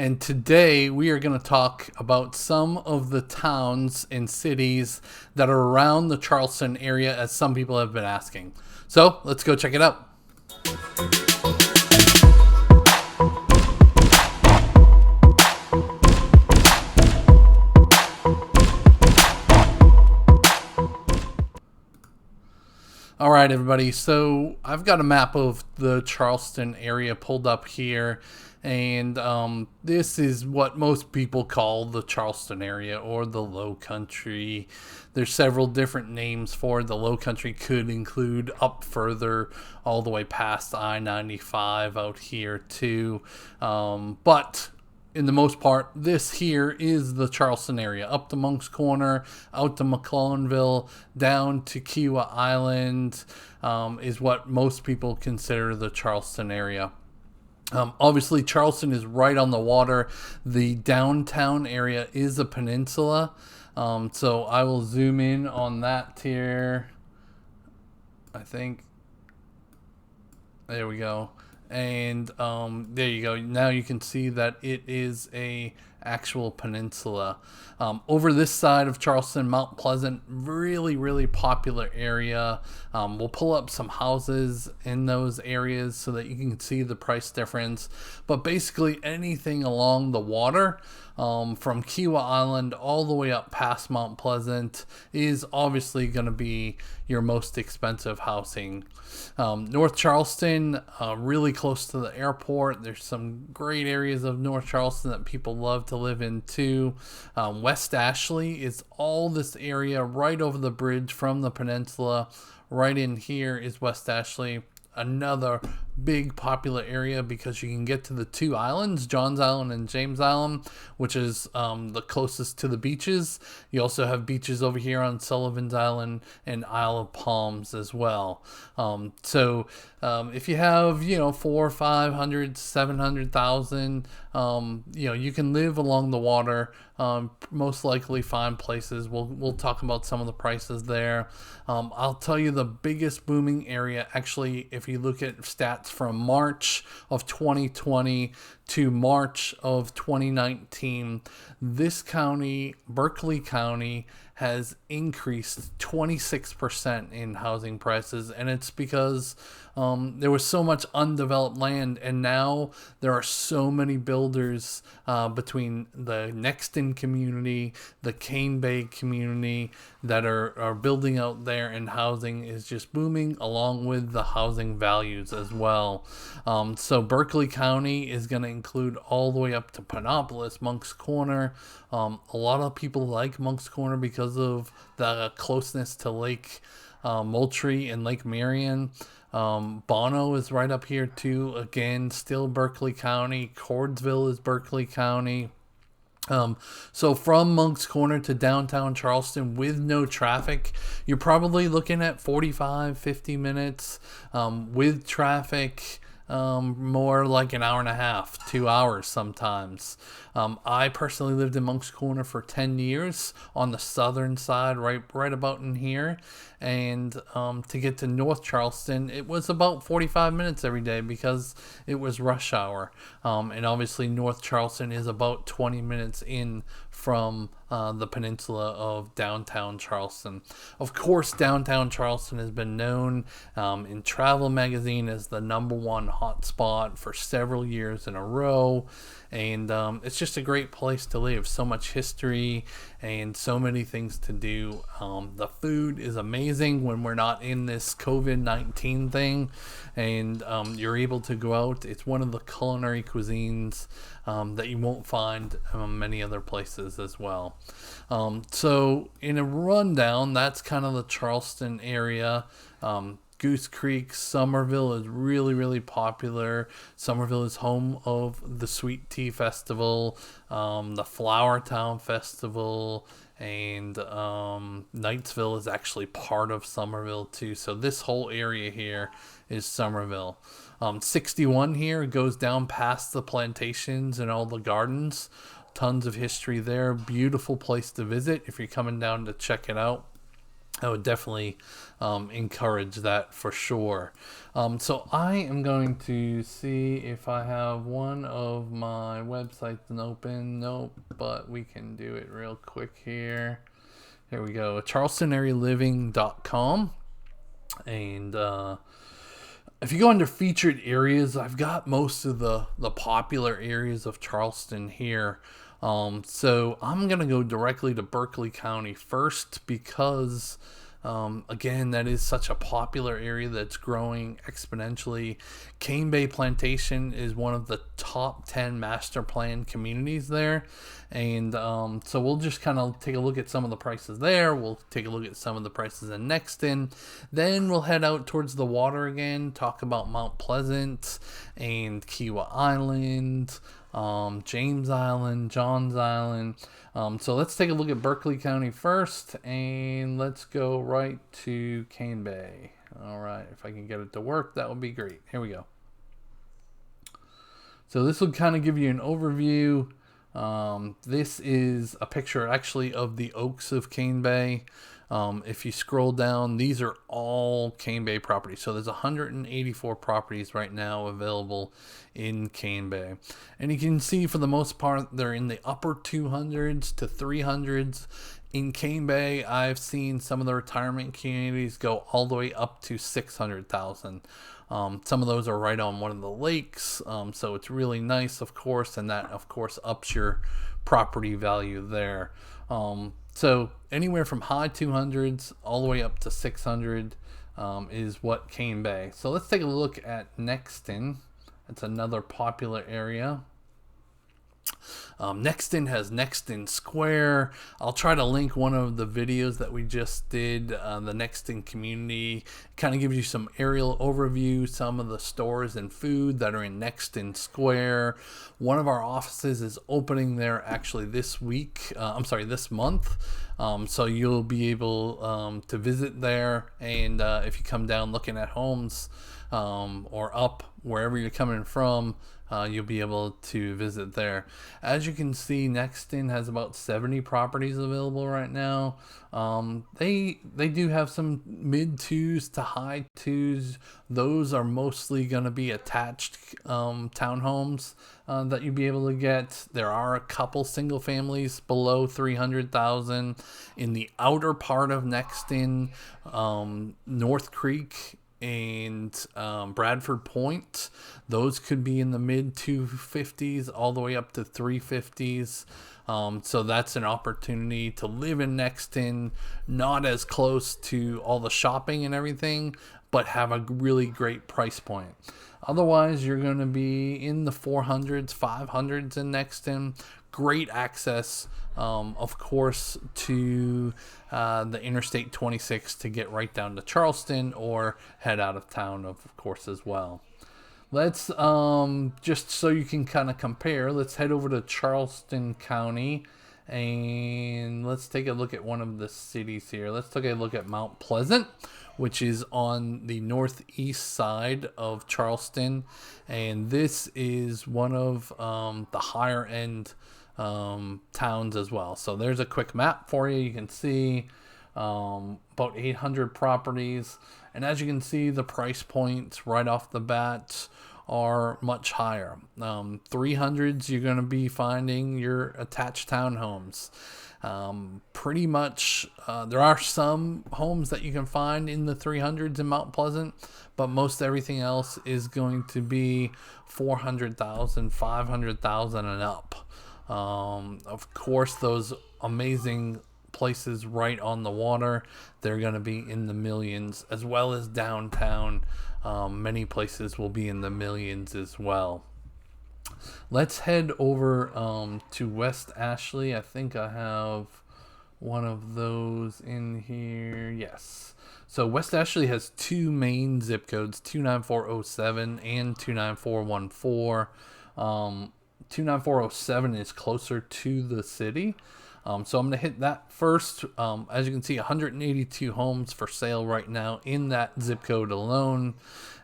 And today we are going to talk about some of the towns and cities that are around the Charleston area, as some people have been asking. So let's go check it out. All right, everybody. So I've got a map of the Charleston area pulled up here, and this is what most people call the Charleston area or the Low Country. There's several different names for it. The Low Country could include up further, all the way past I-95 out here too, but in the most part, this here is the Charleston area, up to Monk's Corner, out to McClellanville, down to Kiowa Island, is what most people consider the Charleston area. Obviously, Charleston is right on the water. The downtown area is a peninsula, so I will zoom in on that here. I think. There we go. And there you go. Now you can see that it is a actual peninsula. Over this side of Charleston, Mount Pleasant, really popular area. We'll pull up some houses in those areas so that you can see the price difference. But basically anything along the water, from Kiowa Island all the way up past Mount Pleasant, is obviously going to be your most expensive housing. North Charleston, really close to the airport. There's some great areas of North Charleston that people love to live in too. West Ashley is all this area right over the bridge from the peninsula. Right in here is West Ashley. Another big popular area because you can get to the two islands, Johns Island and James Island, which is the closest to the beaches. You also have beaches over here on Sullivan's Island and Isle of Palms as well. So if you have, 400, 500, 700,000, you can live along the water. Most likely find places. We'll talk about some of the prices there. I'll tell you the biggest booming area, actually, if you look at stats from March of 2020 to March of 2019, this county, Berkeley County, has increased 26% in housing prices, and it's because there was so much undeveloped land, and now there are so many builders between the Nexton community, the Cane Bay community, that are building out there, and housing is just booming along with the housing values as well. So Berkeley County is going to include all the way up to Panopolis, Monk's Corner. A lot of people like Monk's Corner because of the closeness to Lake Moultrie and Lake Marion. Bono is right up here too. Again, still Berkeley County. Cordsville is Berkeley County. So from Monk's Corner to downtown Charleston with no traffic, you're probably looking at 45, 50 minutes. With traffic, more like an hour and a half, 2 hours sometimes. I personally lived in Monk's Corner for 10 years on the southern side, right about in here. And to get to North Charleston, it was about 45 minutes every day because it was rush hour. And obviously North Charleston is about 20 minutes in from the peninsula of downtown Charleston. Of course, downtown Charleston has been known in Travel Magazine as the #1 hotspot for several years in a row. And it's just a great place to live. So much history and so many things to do. The food is amazing when we're not in this COVID-19 thing, and you're able to go out. It's one of the culinary cuisines that you won't find many other places as well. So in a rundown, that's kind of the Charleston area. Goose Creek, Somerville is really popular. Somerville is home of the Sweet Tea Festival, the Flower Town Festival, and Knightsville is actually part of Somerville too. So this whole area here is Somerville. 61 here goes down past the plantations and all the gardens. Tons of history there. Beautiful place to visit if you're coming down to check it out. I would definitely encourage that for sure. So I am going to see if I have one of my websites open. Nope, but we can do it real quick here. Here we go, charlestonaryliving.com. And if you go under featured areas, I've got most of the popular areas of Charleston here. So I'm going to go directly to Berkeley County first because, again, that is such a popular area that's growing exponentially. Cane Bay Plantation is one of the top 10 master plan communities there. And so we'll just kind of take a look at some of the prices there. We'll take a look at some of the prices in Nexton. Then we'll head out towards the water again, talk about Mount Pleasant and Kiowa Island, James Island, Johns Island. So let's take a look at Berkeley County first, and let's go right to Cane Bay. All right, if I can get it to work, that would be great. Here we go. So this will kind of give you an overview. This is a picture actually of the Oaks of Cane Bay. If you scroll down, these are all Cane Bay properties. So there's 184 properties right now available in Cane Bay. And you can see for the most part, they're in the upper 200s to 300s. In Cane Bay, I've seen some of the retirement communities go all the way up to 600,000. Some of those are right on one of the lakes, so it's really nice, of course, and that, of course, ups your property value there. So anywhere from high 200s all the way up to 600 is what Cane Bay. So let's take a look at Nexton. It's another popular area. Nexton has Nexton Square. I'll try to link one of the videos that we just did, the Nexton community. Kind of gives you some aerial overview, some of the stores and food that are in Nexton Square. One of our offices is opening there actually this month. So you'll be able to visit there, and if you come down looking at homes or up wherever you're coming from, you'll be able to visit there. As you can see, Nexton has about 70 properties available right now. They do have some mid 2s to high 2s. Those are mostly going to be attached townhomes that you'll be able to get. There are a couple single families below 300,000 in the outer part of Nexton, North Creek and Bradford Point. Those could be in the mid 250s all the way up to 350s. So that's an opportunity to live in Nexton, not as close to all the shopping and everything, but have a really great price point. Otherwise, you're going to be in the 400s, 500s in Nexton. Great access, of course, to the Interstate 26 to get right down to Charleston or head out of town, of course, as well. Let's, just so you can kind of compare, let's head over to Charleston County and let's take a look at one of the cities here. Let's take a look at Mount Pleasant, which is on the northeast side of Charleston. And this is one of the higher end towns as well. So there's a quick map for you. You can see about 800 properties. And as you can see, the price points right off the bat are much higher. 300s, you're going to be finding your attached townhomes. Pretty much, there are some homes that you can find in the 300s in Mount Pleasant, but most everything else is going to be 400,000, 500,000 and up. Of course, those amazing places right on the water, they're going to be in the millions, as well as downtown. Many places will be in the millions as well. Let's head over to West Ashley. I think I have one of those in here. Yes. So West Ashley has two main zip codes, 29407 and 29414. 29407 is closer to the city. So I'm going to hit that first. As you can see, 182 homes for sale right now in that zip code alone.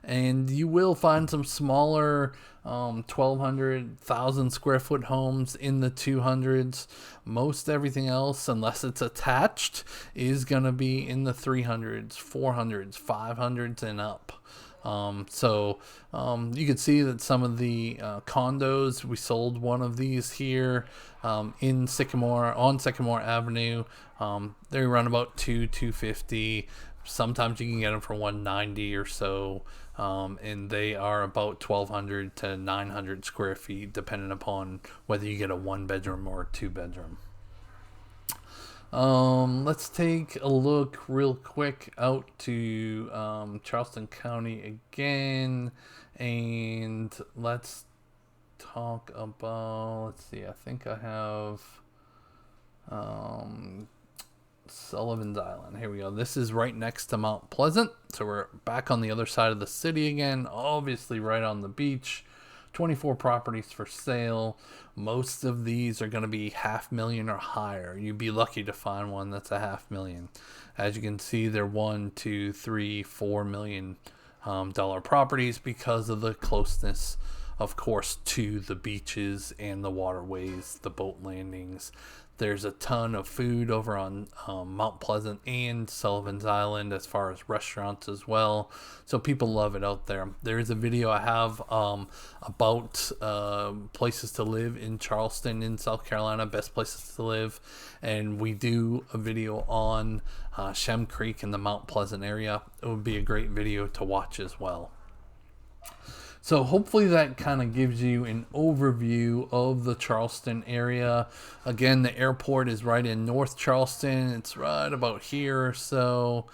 And you will find some smaller 1,200 square foot homes in the 200s. Most everything else, unless it's attached, is going to be in the 300s, 400s, 500s and up. You can see that some of the condos, we sold one of these here in Sycamore, on Sycamore Avenue. They run about $250. Sometimes you can get them for $190 or so. And they are about 1,200 to 900 square feet, depending upon whether you get a 1-bedroom or a 2-bedroom. Let's take a look real quick out to Charleston County again, and let's talk about, let's see, I think I have Sullivan's Island. Here we go. This is right next to Mount Pleasant, so we're back on the other side of the city again, obviously right on the beach. 24 properties for sale. Most of these are going to be $500,000 or higher. You'd be lucky to find one that's a $500,000. As you can see, they're $1, $2, $3, $4 million dollar properties because of the closeness, of course, to the beaches and the waterways, the boat landings. There's a ton of food over on Mount Pleasant and Sullivan's Island as far as restaurants as well. So people love it out there. There is a video I have about places to live in Charleston in South Carolina, best places to live. And we do a video on Shem Creek in the Mount Pleasant area. It would be a great video to watch as well. So hopefully that kind of gives you an overview of the Charleston area. Again, the airport is right in North Charleston. It's right about here or so.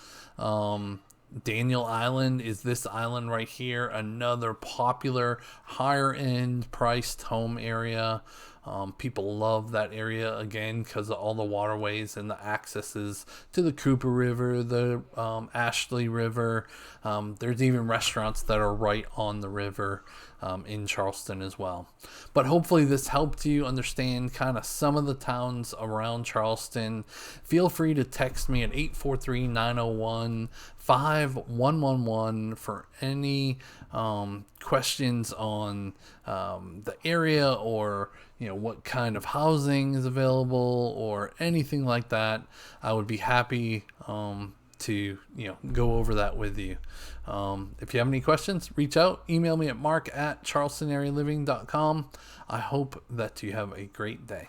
Daniel Island is this island right here, another popular higher end priced home area. People love that area again because of all the waterways and the accesses to the Cooper River, the Ashley River. There's even restaurants that are right on the river in Charleston as well. But hopefully this helped you understand kind of some of the towns around Charleston. Feel free to text me at 843-901-5111 for any questions on the area, or what kind of housing is available or anything like that. I would be happy to go over that with you. If you have any questions, reach out, email me at mark@charlestonarealiving.com. I hope that you have a great day.